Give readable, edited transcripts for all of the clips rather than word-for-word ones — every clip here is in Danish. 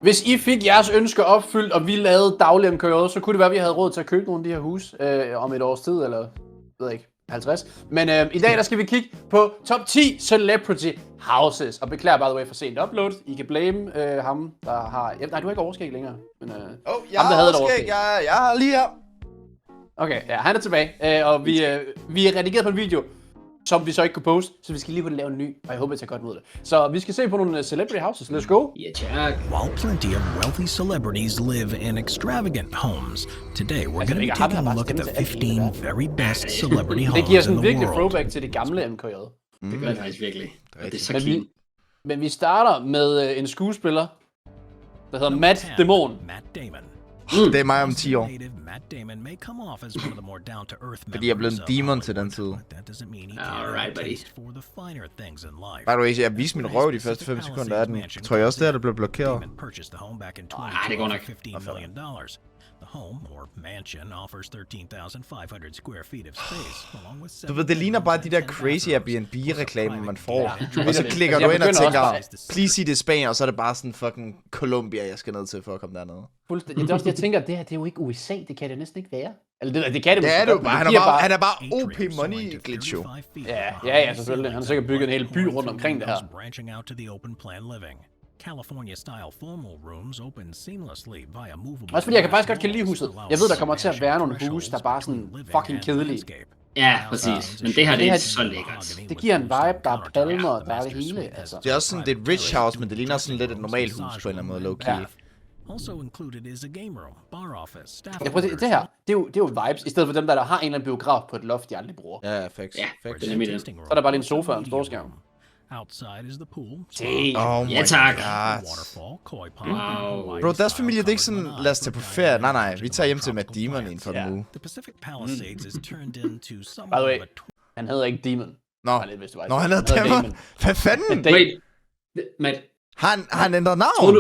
Hvis I fik jeres ønsker opfyldt, og vi lavede daglig MKJ, så kunne det være, at vi havde råd til at købe nogle af de her huse om et års tid, eller ved ikke, 50. Men i dag, der skal vi kigge på top 10 celebrity houses. Og beklager, by the way, for sent upload. I kan blame ham, der har... Nej, du har ikke overskæg længere. Men, jeg ham, der havde overskæg. Jeg er lige her. Okay, ja, han er tilbage. Og vi er redigeret på en video, som vi så ikke kunne poste, så vi skal lige lave en ny, og jeg håber, jeg tager godt mod det. Så vi skal se på nogle celebrity houses. Let's go! Yeah, check. While plenty of wealthy celebrities live in extravagant homes, today we're going to be taking a look at the 15 very best celebrity Det homes giver in sådan the virkelig world. throwback til det gamle MKJ. Det gør det faktisk virkelig. Og det er så Men clean. men vi starter med en skuespiller, der hedder Matt Damon. Matt Damon. Det er mig om 10 år. Matt Damon may come off as one of the more down-to-earth Fordi jeg er blevet en members of demon til Hollywood, den tid. but that doesn't mean he Alright, can't buddy. taste for the finer things in life. By the way, jeg viste min røv de første 5 sekunder af den. Tror jeg også, det blev blokeret. Damon purchased the home back in det går 2012 nok. for $15 million. The home, or mansion, offers 13,500 square feet of space, along with Du ved, det ligner bare de der crazy Airbnb-reklamer, man får. Ja. Og så klikker Jeg du ind og begynder tænker, også please sig det er Spanien, og så er det bare sådan fucking Colombia, jeg skal ned til for at komme dernede. Fuldstændig. Det er også det, jeg tænker, det her det er jo ikke USA. Det kan det næsten ikke være. Eller det kan det Det måske er det jo godt, bare. men det Han er giver bare OP money glitch jo. Ja, selvfølgelig. Han har sikkert bygget en hel by rundt omkring det her. Branching out to the open plan living. California-style formal rooms open seamlessly via movable. Også fordi jeg kan faktisk godt kan lide huset. Jeg ved, der kommer til at være nogle huse, der er bare sådan fucking kedelige. Ja, præcis. Men det her, det er så lækkert. Det giver en vibe, der er palmer, der er det hele, altså. Det er også sådan, det er et rich house, men det ligner sådan lidt et normalt hus på en eller anden måde, low-key. Ja. Also included is a game room, bar office, staff. Jeg prøver at se, det her, det er jo vibes, i stedet for dem, der har en eller anden biograf på et loft, de aldrig bruger. Ja, facts. Ja, Facts. det er nemlig det. Så er der bare lige en sofa og en storskærm. Outside is the pool. Oh my Ja, tak. god. Waterfall, koi pond. Wow. Bro, deres familie, det er ikke sådan, lad os tage på ferie. Nej, vi tager hjem til Matt Damon i en fucking uge. The Pacific Palisades is turned into By somewhat the way, of a han hedder ikke Demon. Nå, Bare lidt, hvis du var Nå, han hedder Damon. Hvad fanden? Wait, Matt, Har han ændret navn?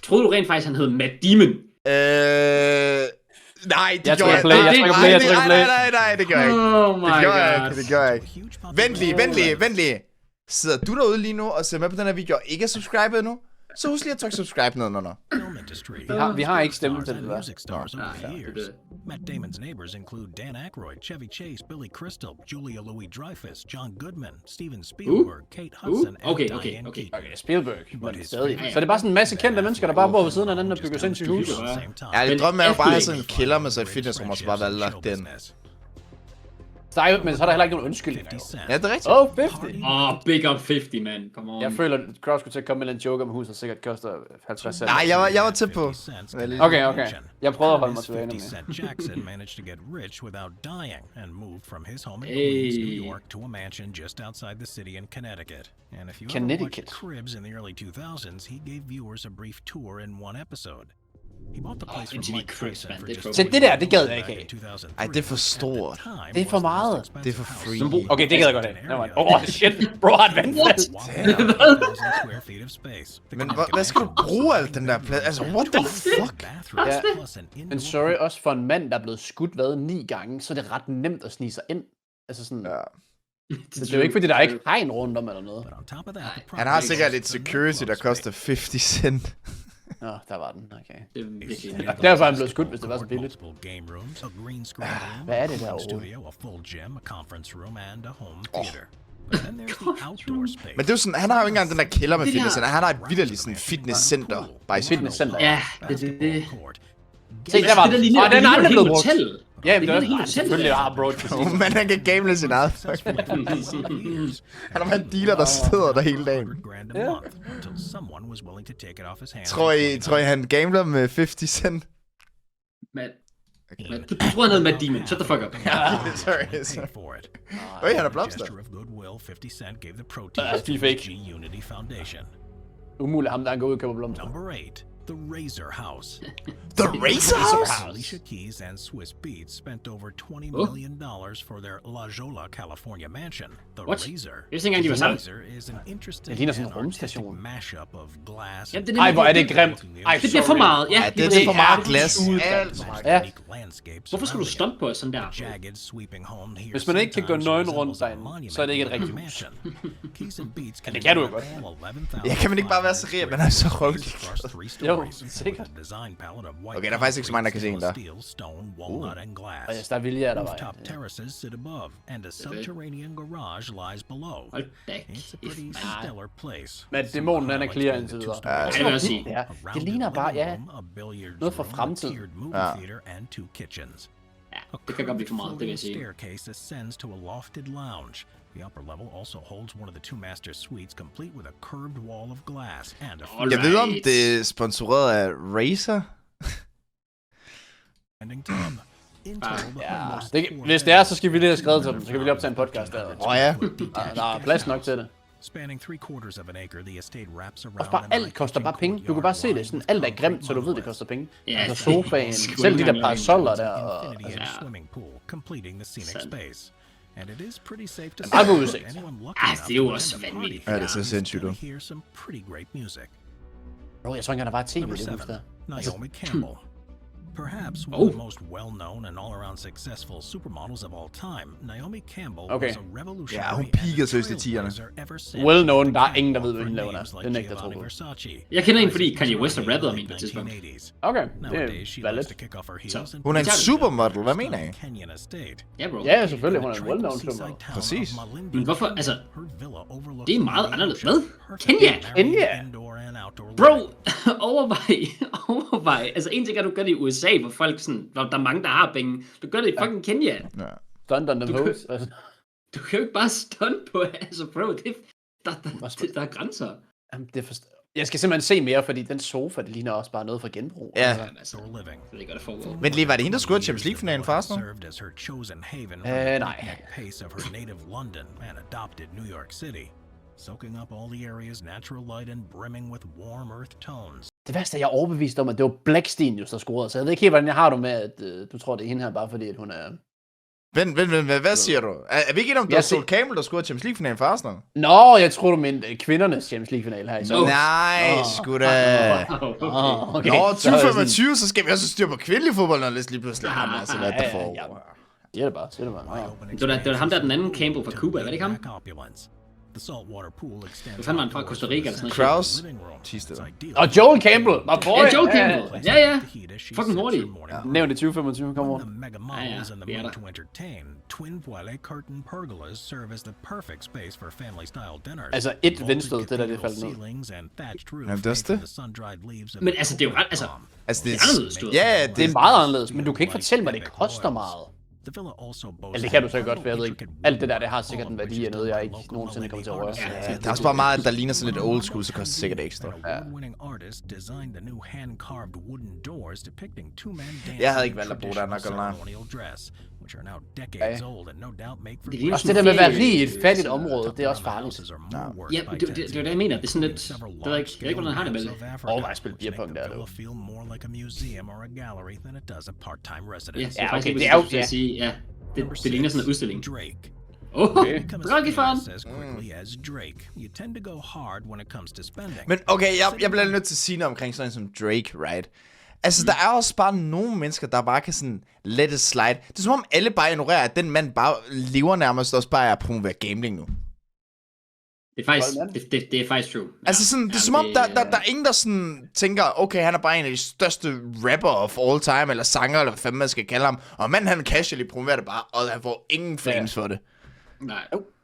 troede du rent faktisk, han hed Matt Damon? Nej, det Jeg gjorde trykker play, jeg trykker play, jeg trykker play. Nej, det gør jeg ikke. Oh my Det gør jeg god. ikke, det gør jeg ikke. Vent lige. Sidder du derude lige nu og ser med på den her video og ikke er subscribet endnu? Så husk lige at trykke subscribe nedenunder. film industry. Vi har ikke stemme til det der. Music stars over the det er years. det. Matt Damon's neighbors include Dan Aykroyd, Chevy Chase, Billy Crystal, Julia Louis-Dreyfus, John Goodman, Steven Spielberg, Kate Hudson, and Okay. Diane Keaton. Okay, Spielberg, men stadig. Så det er bare sådan en masse kendte mennesker, der bare bor ved siden af hinanden og bygger sindssygt hus. At the same time, Ja, det Men drømmer er jo bare at have Affleck- sådan en kælder med sig i fitnessrum og så bare være lagt den. business. Der er jo, men så er der heller ikke nogen undskyldning. 50 Cent. Ja, det er rigtigt. Oh, 50! Big up 50, man. Come on. Jeg føler, at Kraus skulle til at komme med en joke om huset, sikkert koster 50 cent. Nej, jeg var tæt på. 50 Cent's Okay. Jeg prøvede at holde mig tilbage 50 nemlig. Cent Jackson managed to get rich without dying and moved from his home in Hey. Queens, New York to a mansion just outside the city in Connecticut. And if you ever Connecticut. watched Cribs in the early 2000s, he gave viewers a brief tour in one episode. He bought the place from MTV Mike Cribs, Tyson man, for det er just for- Se, det der, det gad jeg ikke back af. in 2003. Ej, det er for stort. At the time, Det er for was the most meget. expensive Det er for house free. in the Okay, det gad jeg godt af. area. Oh shit, bro har et vandfald. 1,000 square feet of space. The Men Connecticut hvad skal du Mansion bruge alt den der plads? Altså, what the fuck? bathrooms Ja. plus an Men indoor sorry, også for en mand, der er blevet skudt, 9 gange, så er det ret nemt at snige sig ind. Altså sådan, Ja. det er jo ikke, fordi der er ikke hegn rundt om eller noget. But on top of that, the Han har property sikkert is et security, der koster 50 cent. Nå, der var den, okay. Det er virkelig Ja, derfor er han blevet skudt, hvis det var så billigt. multiple game rooms, a green screen room, Hvad er det a der recording overhovedet? studio, a full gym, a conference room, and a home theater. But then there's the outdoor space. Men det er jo sådan, han har jo ikke engang den der kælder med Det der- fitness. Han har et vitterligt sådan fitnesscenter. Bare i Fitnesscenter. Ja, det. Court. Se, der var Det der den. ligner, Og den er aldrig blevet brugt. hotel. Ja, men det er ligner også helt selvfølgelig, der har bro. Men han kan gamble sin eget. Han har en dealer, der sidder der hele dagen. $100,000 a month until someone was willing to take it off his hands. Tror I han gambler med 50 cent? Matt, du tror, han hed Matt Damon. Shut the fuck up. Sorry. For it. Øj, han er A blomster. gesture of goodwill, 50 Cent gave the proteins de er to fake. G Unity Foundation. Umuligt ham, der går ud og køber blomster. Number 8, the Razor House. The Racer House? Alicia Keys and Swiss Beats spent over $20 million for their La Jolla, California mansion. The What? Razor. Jeg vidste ikke engang, de var The sammen. Razor is an interesting Det ligner sådan en and artistic rumstation. mashup of glass Ja, and det Ej, hvor er det grimt. Ej, Det er for meget. Ja, Ja, det er for meget glas. Alt for meget. Ja. unique landscapes Hvorfor skulle du surrounding stunte på os sådan der? it. Jagged, sweeping home here Hvis man ikke kan gå sometimes nøgen rundt resembles a derinde, monument så er det ikke et rigtigt hus. mansion. Keys and Beats det kan du jo godt. Ja, kan man ikke bare være så rig, at man er så røvlig? Jo. sikkert. Okay, der er faktisk ikke så mange, der kan se en der. Og yes, der er vilje, der Rooftop var. terraces sit above, and a subterranean garage lies below. Hold da It's a kæft, pretty mand. stellar place. Men dæmonen, den er clear indtil videre. Ja, det vil jeg sige. Ja, det ligner bare, ja, noget fra fremtiden. Ja. Ja, det kan godt blive for meget, det vil jeg sige. Staircase ascends to a lofted lounge. The upper level also holds one of the two master suites, complete with a curved wall of glass and a Jeg ved om det er sponsoreret af Razer. standing tub. Ja, hvis det er, så skal vi lige have skrevet til dem. Så kan vi lige optage en podcast der. Ja. Der er plads nok til det. Spanning 3/4 of an acre, the estate wraps Også around bare an alt koster bare penge. Du kan bare se det. Sådan, alt er grimt, så du ved, det koster penge. Ja, Altså sofaen, selv de der parasoller der. Og, infinity altså, of swimming pool, completing the scenic space. And it is pretty safe to Meget god say udsigt. anyone lucky Ah, enough det er jo to også land a vanvittigt. party Ja, det ser sindssygt ud. is gonna hear some pretty great music. jeg tror ikke engang, der var et tv i Number det 7, hus der. Naomi Campbell. Perhaps one of the most well-known and all-around successful supermodels of all time, Naomi Campbell Okay. was a revolutionary Ja, hun and a peakede seriøst i trailblazer 10'erne. ever since. Well known, der er The ingen, der ved, catwalk hvad hende for laver der. names like Det nægter jeg Giovanni tro på. Versace. Jeg kender hende, fordi Isaac Kanye West har Mizrahi rappet in om the hende på et tidspunkt. 1980s. Okay, det Nowadays, she er likes valid. to kick off her heels and Hun er en supermodel, hvad mener I? Kenyan estate. Ja, bro. Ja, selvfølgelig. Hun er en well-known supermodel. Præcis. Men hvorfor, altså, det er meget anderledes. Hvad? Kenya? Kenya? Bro, overvej. Altså, en ting er, at du gør det i USA, hvor folk sådan, hvor der er mange, der har penge. Du gør det i fucking Kenya. Ja. Stunt on the hose. Altså, Du kan jo ikke bare stunt på, altså, bro, der er grænser. jamen, det jeg skal simpelthen se mere, fordi den sofa, det ligner også bare noget fra genbrug. Ja. Altså, jeg ved ikke, hvad der foregår. Men lige var det hende, der scorede Champions League-finalen for Arsenal? Nej. Pace of her native London and adopted New York City, soaking up all the area's natural light and brimming with warm earth tones. Det værste er, jeg er overbevist om, at det var Blackstenius, der scorede. Så jeg ved ikke helt, hvordan jeg har du med, at du tror, det er hende her, bare fordi at hun er... Vent, hvad siger du? Er vi ikke enige om, det var Sol Campbell, der scorede Champions League-finalen for Arsenal? Nå, jeg tror du mente kvindernes Champions League-finale her i sommer. Nej, sgu da. Okay. Nå, Så er jeg 2025, så skal vi også styre på kvindelig fodbold, når det lige pludselig har altså hvad der foregår. Det er det bare, det bare. Det var ham der, den anden Campbell fra Cuba, var det ikke ham? The saltwater pool extends. Hvad fanden var han fra Costa Rica eller sådan noget? Kraus. Tisted. Og Joel Campbell, my boy. Ja, Joel Campbell. Ja. Fucking hurtig. Nævnt i 2025, kom over. The mega malls and the vi er mood der. to entertain. Twin voile curtain pergolas serve as the perfect space for family-style dinners. Altså, et vindstød, det der, det faldt ned. Ceilings and thatched roof Jamen, det er også det. the sun-dried leaves of Men altså, det er jo ret, altså, Altså, det er anderledes ud. Ja, Det er meget anderledes, men du kan ikke fortælle mig, at det koster meget. The villa also boasts Eller det kan du så godt, for jeg ved ikke. Alt det der, det har sikkert en værdi af noget, jeg ikke nogensinde kommer til at røre. Ja, der er også bare meget, der ligner sådan lidt old school, så koster det sikkert ekstra. award-winning artist designed the new hand-carved wooden doors depicting two men dancing Jeg havde ikke in valgt at bruge den, traditional nok at lade. ceremonial dress, which are now decades old and no doubt make for Det ligner Også det der med at være rig i et fattigt område, det er også farligt. Ja, det er det, jeg mener. Det er sådan lidt, det ved jeg ikke, jeg ved ikke, hvordan han har det med det. Overvej at spille beerpong der, du. feel more like a museum or a gallery than it does a part-time Ja, residence. det er faktisk okay, ikke, det er jo- hvad jeg sige. Ja, det ligner sådan en udstilling. Drake. Okay. Become Rocky as fan. famous as quickly as Drake. You tend to go hard when it comes to spending. Men okay, jeg bliver nødt til at sige noget omkring sådan en som Drake, right? Altså, der er også bare nogle mennesker, der bare kan sådan let it slide. Det er som om alle bare ignorerer, at den mand bare lever nærmest også bare af at promovere gambling nu. Det er faktisk, det er faktisk true. Altså sådan, det er som om, der er ingen, der sådan tænker, okay, han er bare en af de største rapper of all time, eller sanger, eller hvad fanden man skal kalde ham. Og manden, han casually promoverer det bare, og han får ingen flames for det. Nej.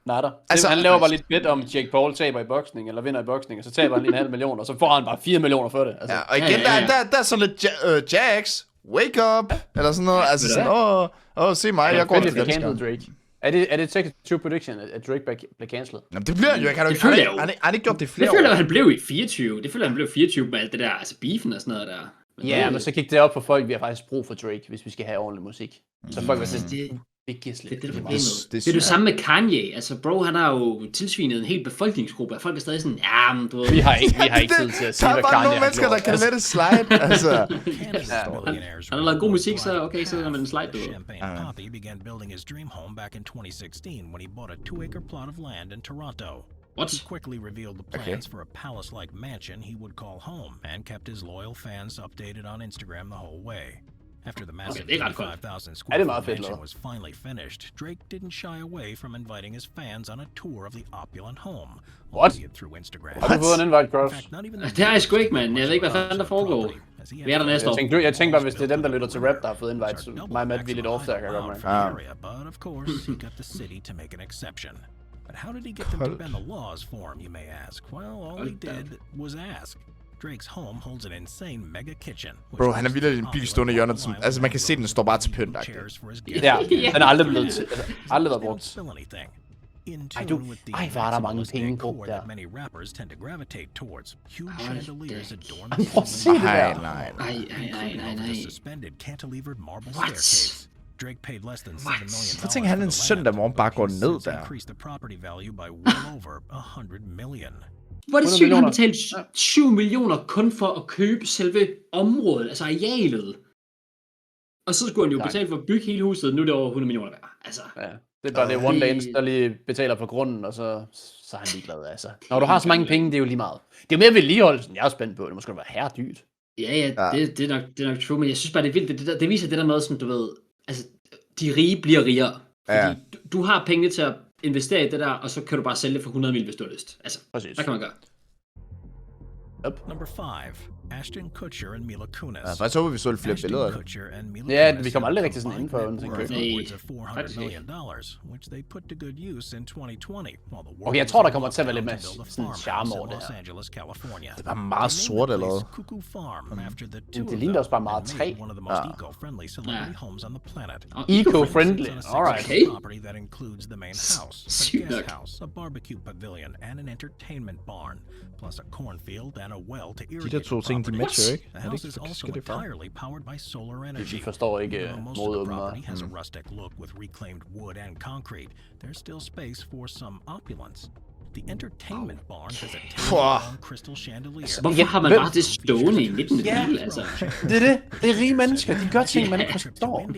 Nej der. Altså, Altså, han laver bare lidt bet om, Jake Paul taber i boksning, eller vinder i boksning, og så taber han lige 1,5 million, og så får han bare 4 millioner for det. Altså, Ja, og igen, Ja. der er sådan lidt Jax, wake up, eller sådan noget. Altså sådan, se mig, jeg går fedt, til at det den cancel skam. Drake. Er det et second true prediction, at Drake bliver cancelled? Jamen, det bliver han jo ikke. Han Det føler jeg jo. har han ikke gjort det i Det flere føler år. jeg, han blev i 24. Det føler jeg, han blev 24 med alt det der, altså beefen og sådan noget der. Ja, men så gik det op for folk, vi har faktisk brug for Drake, hvis vi skal have ordentlig musik. Så folk var sådan, det, det giver slet det er det, der er ikke problemet. det er Det er det samme med Kanye. Altså, bro, han har jo tilsvinet en hel befolkningsgruppe, og folk er stadig sådan, ja, men du ved... Vi har ikke tid til at sige, Der er hvad bare Kanye nogle har mennesker, der gjort. kan let it slide, altså. Han har lavet god musik, så okay, så er man en slide, du ved. Champagne Poppy began building his dream home back in 2016 when he bought a 2-acre plot of land in Toronto. What? He quickly revealed the plans for a palace-like mansion he would call home and kept his loyal fans updated on Instagram the whole way. After the massive det er ret godt. 35,000 Ja, square det er meget foot fedt mansion lavet. was finally finished, Drake didn't shy away from inviting his fans on a tour of the opulent home, What? albeit through Instagram. Har du fået en invite, In Cross? fact, not even Det har jeg sgu ikke, mand. Jeg ved ikke, hvad fanden der foregår. Vi er der næste år. Jeg tænkte bare, hvis det er dem, der lytter til rap, der har fået invite, så mig og Matt, vi er lidt off der, kan jeg godt mærke. area, but of course, he got the city to make an exception. But how did he get them to bend the laws for him, you may ask? Well, all he did was ask. Drake's home holds an insane mega kitchen. Bro, han er vildt en bil stående i hjørnet. Altså, man kan se, den står bare til pynt. Ja, den er aldrig blevet til, aldrig været brugt. Ej, hvor er der mange penge brugt der. Many rappers tend to gravitate towards. Huge chandeliers adorn Prøv at se det der. Nej. Nej. suspended cantilevered marble staircase. Drake paid less than $7 million. Jeg tænker, han en søndag morgen bare går ned der. Increased the property value by well over $100 million. Hvor er det 100 sygt, han millioner. betalte 7 millioner kun for at købe selve området, altså arealet. Og så skulle han jo betale for at bygge hele huset, nu er det over 100 millioner værd. Altså, Ja, det er bare det one dance, der lige betaler for grunden, og så er han ligeglad, altså. Når du har så mange penge, det er jo lige meget. Det er jo mere vedligeholdelsen, jeg er spændt på. Det må sgu da være herredyrt. ja. Det er nok true, men jeg synes bare, det er vildt. Det viser det der med, som du ved, altså, de rige bliver rigere. Fordi Ja. du har penge til at investere i det der, og så kan du bare sælge det for 100 mil, hvis du har lyst. Altså, Præcis. hvad kan man gøre? Number 5. Ashton Kutcher and Mila Kunis. Jeg faktisk håber, vi så lidt flere billeder af det. Kutcher and Mila Ja, Kunis vi kommer aldrig rigtig sådan combined indenfor, net sådan worth køkken. Nej. upwards of $400 Faktisk million, which they put to good use in 2020. While the Okay, jeg tror, der kommer til at være lidt mere sådan charme over det Los her. Angeles, California. Det er bare meget sort allerede. Cuckoo Farm after the two det of ligner them også bare meget and træ. made one of the most eco-friendly celebrity homes on the planet. Eco-friendly, It's on a alright. Okay. property that includes the main house, a Sygt guest nok. house, a barbecue pavilion, and an entertainment barn, plus a cornfield and a well to irrigate De der to the ting, de property. matcher ikke. The Er det house ikke is also forskelligt fra? entirely powered by solar energy. Vi forstår ikke Even though most of modet the åbenbart. property has a rustic look with reclaimed wood and concrete, there's still space for some opulence. The entertainment barn has a 10-meter-long crystal chandelier. Hvorfor har man bare det stående i midten af det hele, altså? Det er det. Det er rige mennesker. De gør ting, man ikke forstår.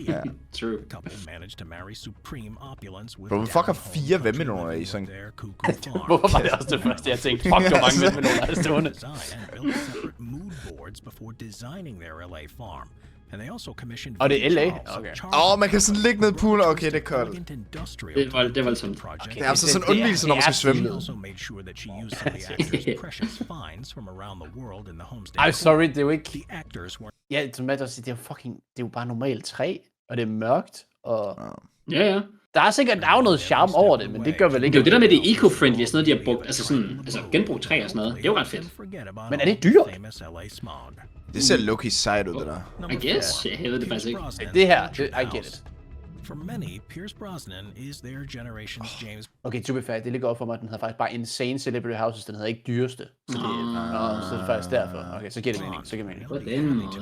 True. The couple managed to marry supreme opulence with Bro, vi fucker down-home 4 country vindmøller i living sådan- with their cuckoo farm. Hvorfor var det også det første, jeg tænkte? Fuck, hvor mange millioner er stående. Design and built separate mood boards before designing their LA farm. And they also commissioned Og det er LA? Charles of Okay. Charleston Man kan sådan ligge ned i poolen. Okay, det er koldt. elegant industrial Det er voldsomt. project. Det er altså sådan undvigelse, når man skal svømme. She also made sure that she used some of the actors' precious finds from around the world in the home's Ej, decor. sorry, det er jo ikke... The actors were Ja, som Matt også siger, det er jo fucking... Det er jo bare normalt træ, og det er mørkt, og... Ja. Der er sikkert der er jo noget charme over det, men det gør vel ikke... Det er jo det der med det eco-friendly og sådan noget, de har brugt, altså sådan, genbrugt træ og sådan noget. Det er jo ret fedt. Men er det dyrt? Det ser low-key sejt ud, det der. I guess. Jeg ved det faktisk ikke. Det her, I get it. For many, Pierce Brosnan is their generation's James Okay, to be fair, det ligger op for mig, at den havde faktisk bare insane celebrity houses, den havde ikke dyreste. Så det, så er det faktisk derfor. Okay, så giver det mening, så giver det mening.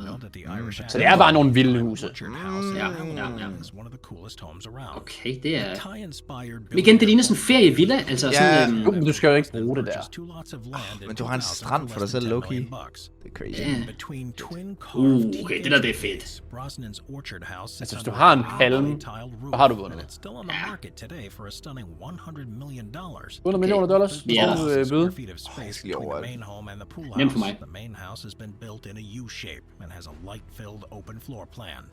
Så det er bare nogle vilde huse. Ja. One of the coolest homes around. Okay, det er... Thai-inspired Men igen, det ligner sådan en ferievilla, altså Ja. sådan... Jo, men du skal jo ikke bruge det der. Men du har en strand for dig selv, low-key. Det er crazy. Between twin okay, det der, det er fedt. Brosnan's orchard house Altså, hvis du har en palme, så har du vundet. It's still on the market today for a stunning $100 million. $100 millioner dollars? Ja. Bøde. Feet of space lige between over the det. main home and the pool Nemt for house. mig. The main house has been built in a U-shape and has a light-filled open floor plan.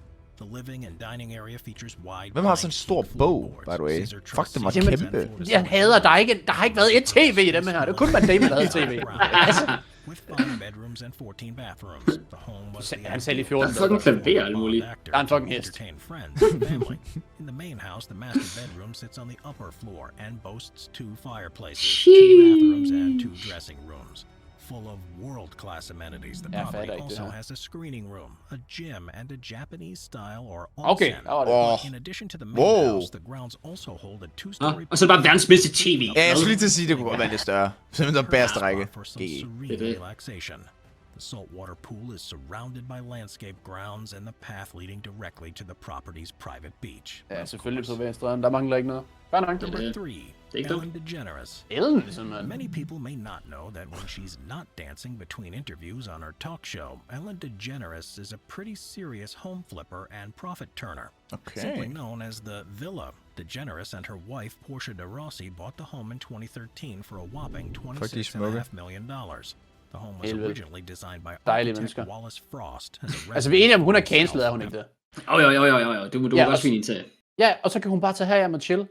The living and dining area features wide. Hvem har sådan en stor bog, by the way? Fuck, det var kæmpe. Jeg hader, der har ikke været et tv i dem her. Det er kun Matt Damon, der havde tv. Altså, With 5 bedrooms and 14 bathrooms. The home was the han sagde lige 14. Der er fucking klaver og alt muligt. Der er en fucking hest. Entertain friends and family. In the main house, the master bedroom sits on the upper floor and boasts 2 fireplaces, 2 bathrooms, and 2 dressing rooms. Full of world-class amenities, the Ja, property fatter ikke det also her. has a screening room, a gym, and a Japanese-style or Okay, onsen. der var det. In addition to the main Whoa. house, the grounds also hold a 2-story Og så er det bare verdens bedste tv. Ja, jeg skulle lige til at sige, det kunne godt være lidt større. Simpelthen der bagerste række. for some GG. serene relaxation. The saltwater pool is surrounded by landscape grounds and the path leading directly to the property's private beach. Ja, selvfølgelig på venstre. Der mangler ikke noget. Fair nok. Number 3, ikke dumt. Ellen DeGeneres. Ellen, sådan Many people may not know that when she's not dancing between interviews on her talk show, Ellen DeGeneres is a pretty serious home flipper and profit turner. Simply Okay. known as the Villa. DeGeneres and her wife Portia de Rossi bought the home in 2013 for a whopping $26.5 million. The home was Helvede. originally designed by Dejlige architect mennesker. Wallace Frost. As a Altså, vi er enige om, hun er residence cancelled, er hun development. ikke det? Jo. Du må også fint indtage. Ja, og så kan hun bare tage herhjem og chill.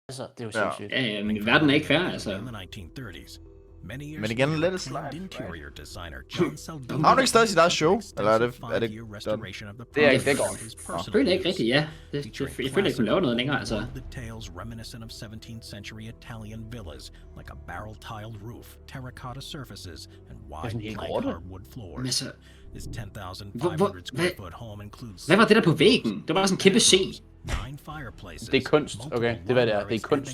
Altså, det er jo Ja. sindssygt. Ja, men verden er ikke fair, altså. In the 1930s. Many years Men igen, later, let it famed slide, interior designer John Saldana Har du ikke stadig sit eget show? Eller er det five-year restoration of the Det er ikke- det property går. with his Jeg personal føler ikke uses. rigtigt, ja. Jeg føler ikke, hun laver noget længere, altså. Gilded tales reminiscent of 17th century Italian villas, like a barrel-tiled roof, terracotta surfaces, and wide sådan helt plank grotte. hardwood floors. Men altså, This Hvor- 10,500 square hvad- foot home includes hvad var det der på væggen? Det var bare sådan en kæmpe C. 9 fireplaces. Det er kunst, okay? Det er, hvad det er. Det er kunst.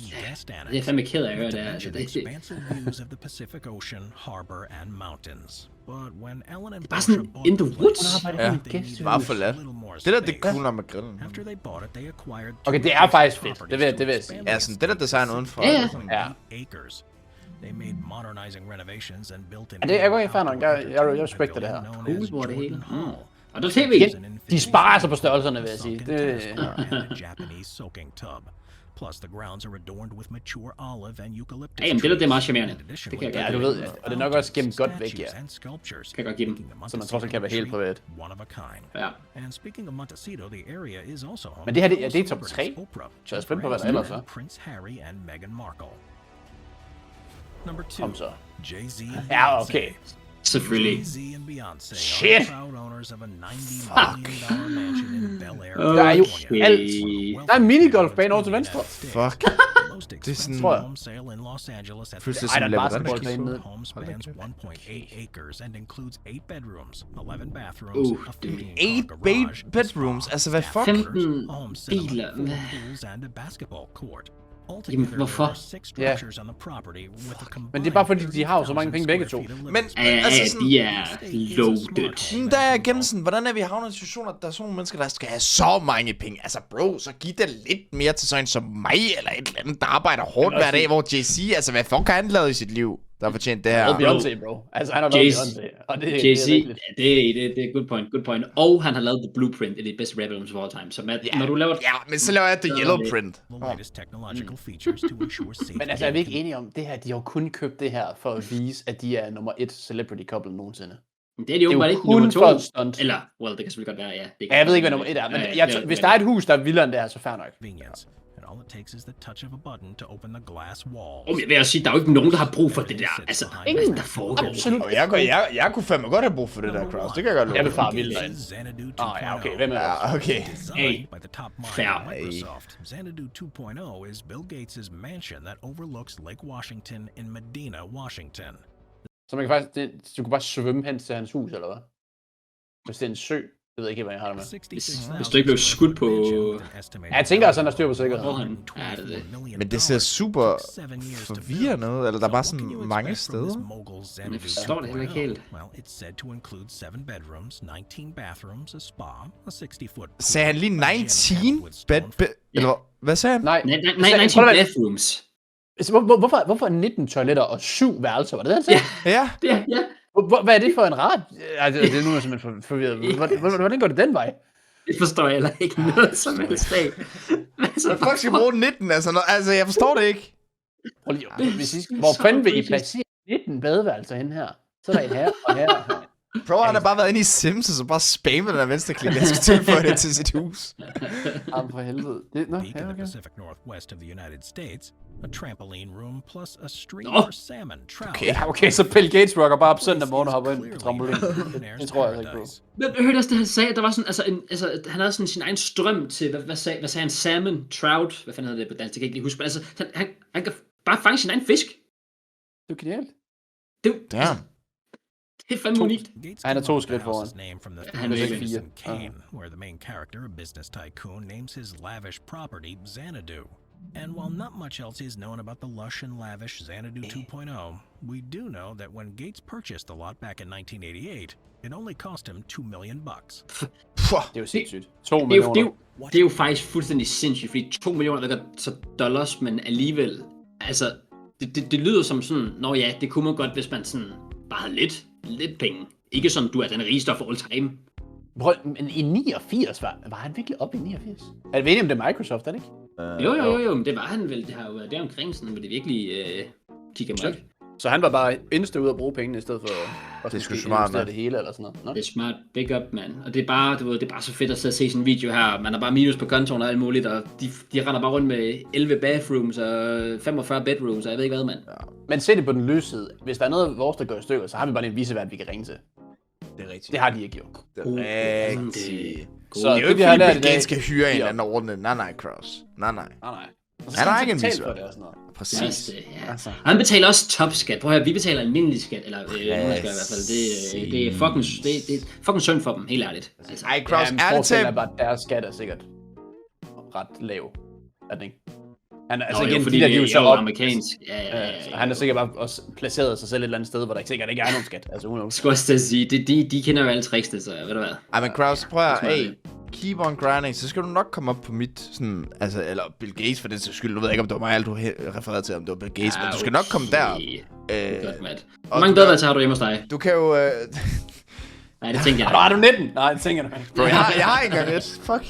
Det er fandme ked af at høre det her. Altså, Mention det, expansive views of the Pacific Ocean, harbor, and mountains. But when Ellen and bare sådan Portia in the bought woods. place, Hun arbejder Ja. i en they gæsthus. needed Bare a forladt. little more Det der, det er space. cool nok med grillen. After they bought it, they acquired Okay, two det er faktisk adjacent fedt. Det vil jeg properties sige. to Ja, expand sådan det der design udenfor. Ja, ja. det er sådan- Ja. acres. They made modernizing renovations and built an Ja, det er godt, fair nok. Jeg respekter det her. Cool, hvor det hele. Og der er tv igen. De sparer sig på størrelserne, vil jeg sige. Det, Japanese soaking tub. Plus the grounds are adorned with mature olive and eucalyptus. Ja, jamen, det er meget charmerende. trees. Det kan jeg ja, godt du lide. ved, og det er nok også gemt godt væk, ja. Statues and sculptures, Kan jeg godt give dem. making the Så man trods alt kan være helt Montecito privat. tree one of a kind. Ja. And speaking of Montecito, the area is also home Men det her, to det er top celebrities 3. Oprah, Så jeg er spændt på, hvad der ellers er. Prince Harry and Meghan Markle. Number 2. Kom så. Jay-Z and Ja, Beyoncé. okay. Selvfølgelig. Jay-Z and Beyoncé Shit. are the proud owners of a $90 million mansion in Bel Air, Der er jo California. alt. Der er en minigolfbane over til venstre. Fuck. The most Det er expensive sådan- Tror jeg. home sale in Los Angeles at Føles det Ej, der som er en basketballbane labyrint. ned. home spans 1.8 acres and includes 8 bedrooms, 11 bathrooms, a 8 15-car garage, bedrooms? Altså, hvad fuck? 15 a home cinema, biler. 4 pools and a basketball court. Jamen, Altogether, hvorfor? there are 6 Ja. structures on the property with a Men det er bare fordi, de har jo så mange penge begge to. Men, Ja, altså sådan... de er loaded. Der er igen sådan, hvordan er vi havnet i situationer, at der er sådan nogle mennesker, der skal have så mange penge? Altså bro, så giv da lidt mere til sådan en som mig, eller et eller andet, der arbejder hårdt hver dag, hvor Jay-Z, altså hvad fuck har han lavet i sit liv, der har fortjent det her? Og Beyoncé, bro. Altså, han har været Beyoncé. Og det er Jay-Z, rigtigt. det er good point. Og han har lavet The Blueprint, det er det bedste rap album of all time. Så når du laver... Ja, men så laver jeg The Yellow Print. The latest technological features to ensure safety. Men altså, er vi ikke enige om, det her, de har jo kun købt det her for at vise, at de er nummer 1 celebrity couple nogensinde. Det er de jo bare ikke kun nummer 2. for et stunt. Eller, well, det kan selvfølgelig godt være, ja. Det Ja, jeg ved ikke, hvad nummer 1 er, men hvis der er et hus, der er vildere end det her, så fair nok. Convenience. And all it takes is the touch of a button to open the glass walls. Jeg vil også sige, der er jo ikke nogen, der har brug for det der. Altså, ingen der foregår. Absolut. Og jeg kunne fandme godt have brug for det der, Kraus. Det kan jeg godt lide. Jeg vil fare vildt derinde. Xanadu 2.0. Ja, okay, hvem er det? Ja, okay. Hey, By the top mind fair. of Microsoft, Xanadu 2.0 is Bill Gates' mansion that overlooks Lake Washington in Medina, Washington. Så man kan faktisk, du kan bare svømme hen til hans hus, eller hvad? Hvis det er en sø, det ved jeg ikke, hvad jeg har det med. Hvis du ikke blev skudt på... Ja, jeg tænker også, han har styr på sikkerheden. Ja, det er det. Men det ser super forvirrende ud, eller der er bare sådan mange steder. Jeg forstår det heller ikke helt. Well, it's said to include 7 bedrooms, 19 bathrooms, a spa, a 60-foot. Sagde han lige 19 eller hvad sagde han? Nej, Nej, prøv 19 at- bathrooms. Hvorfor 19 toiletter og 7 værelser? Var det det, han sagde? Ja. Ja. Hvad er det for en ret? Altså, det er nu, jeg er simpelthen forvirret. Hvordan går det den vej? Det forstår jeg heller ikke noget som helst af. Hvad fuck skal bruge 19? Altså, jeg forstår det ikke. Prøv lige, hvor fanden vil I placere 19 badeværelser hen her? Så er der et her og her. Bro, han har bare været inde i Sims, og så bare spammet den der venstre klik. Jeg skal tilføje det til sit hus. Jamen for helvede. Nå, Peak in ja, the okay. Pacific Northwest of the United States, a trampoline room plus a stream Nå. for salmon, trout. Okay. Ja, okay, så Bill Gates rocker bare op søndag morgen og hopper ind på trampolin. Det tror jeg altså ikke på. Men jeg hørte også, det han sagde, at der var sådan, han havde sådan sin egen strøm til, hvad sagde han, salmon, trout, hvad fanden hedder det på dansk, det kan jeg ikke lige huske, men altså, han kan bare fange sin egen fisk. Det er genialt. Altså, det er fandme unikt. Han er 2 skridt foran. Han er ikke Citizen 4. Kane, where the main character, a business tycoon, names his lavish property Xanadu. And while not much else is known about the lush and lavish Xanadu 2.0, we do know that when Gates purchased the lot back in 1988, it only cost him $2 million. Det er jo sindssygt. 2 Det er, millioner. det er jo faktisk fuldstændig sindssygt, fordi 2 millioner er så dollars, men alligevel, altså, det lyder som sådan, nå ja, det kunne man godt, hvis man sådan bare havde lidt penge. Ikke sådan, du er den rigeste for all time. Prøv, men i 89 var han virkelig oppe i 89? Er det ved om det er Microsoft, er det ikke? Jo, men det var han vel, det har jo været der omkring sådan, hvor det virkelig kigger mørkt. Så han var bare insta ud at bruge pengene, i stedet for at Det er sgu måske smart, investere mand. det hele eller sådan noget. Nå? Det er smart. Big up, mand. Og det er bare, du ved, det er bare så fedt at sidde og se sådan en video her. Man har bare minus på kontoen og alt muligt, og de render bare rundt med 11 bathrooms og 45 bedrooms, og jeg ved ikke hvad, mand. Men se det på den løse side. Hvis der er noget af vores, der går i stykker, så har vi bare en visevært, vi kan ringe til. Det er rigtigt. Det har de ikke, jo. Det er rigtigt. Så Det er jo ikke, vi har fordi lært Bill i dag- Gates skal hyre en Ja. eller anden ordentlig. Nej, Kraus. Nej. Nej. Og så Han skal har han ikke en betale visevært. for det og sådan noget. Præcis. Ja. Altså. Og han betaler også topskat. Prøv at høre, vi betaler almindelig skat, eller nogen skal i hvert fald. Det er fucking synd for dem, helt ærligt. Altså, Ej, Kraus, Ja, men ærligt forskellen er talt. bare, at deres skat er sikkert ret lav. Er den ikke? Han er, altså igen, fordi de der, det de er er jo så jo op. amerikansk. Ja. Så han er sikkert bare også placeret sig selv et eller andet sted, hvor der ikke sikkert ikke er nogen skat. Altså, Jeg skulle også til at sige, de kender jo alle tricksene, så ved du hvad. Ej, men Kraus, prøv at, Det er hey, smart, keep on grinding, så skal du nok komme op på mit, sådan, altså, eller Bill Gates for den sags skyld. Nu ved jeg ikke, om det var mig, alt du refererede til, om det var Bill Gates, men du skal nok komme derop. Godt, Matt. og Hvor mange du badeværelser har du hjemme hos dig? Du kan jo, Nej, det tænker jeg Har ikke. du 19? Nej, det tænker du ikke. bro, jeg har ikke engang et. Fuck.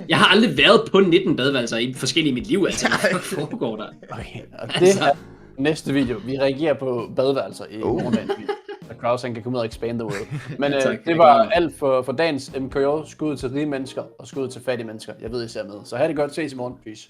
Jeg har aldrig været på 19 badeværelser i forskellige i mit liv, altså. Hvad foregår der? Okay, og det er næste video. Vi reagerer på badeværelser i morgendagens video. Så Kraus han kan komme ud og expand the world. Men Tak, det det var gør jeg. alt for dagens MKJ. Skud til rige mennesker og skud til fattige mennesker. Jeg ved, I ser med. Så have det godt. Ses i morgen. Peace.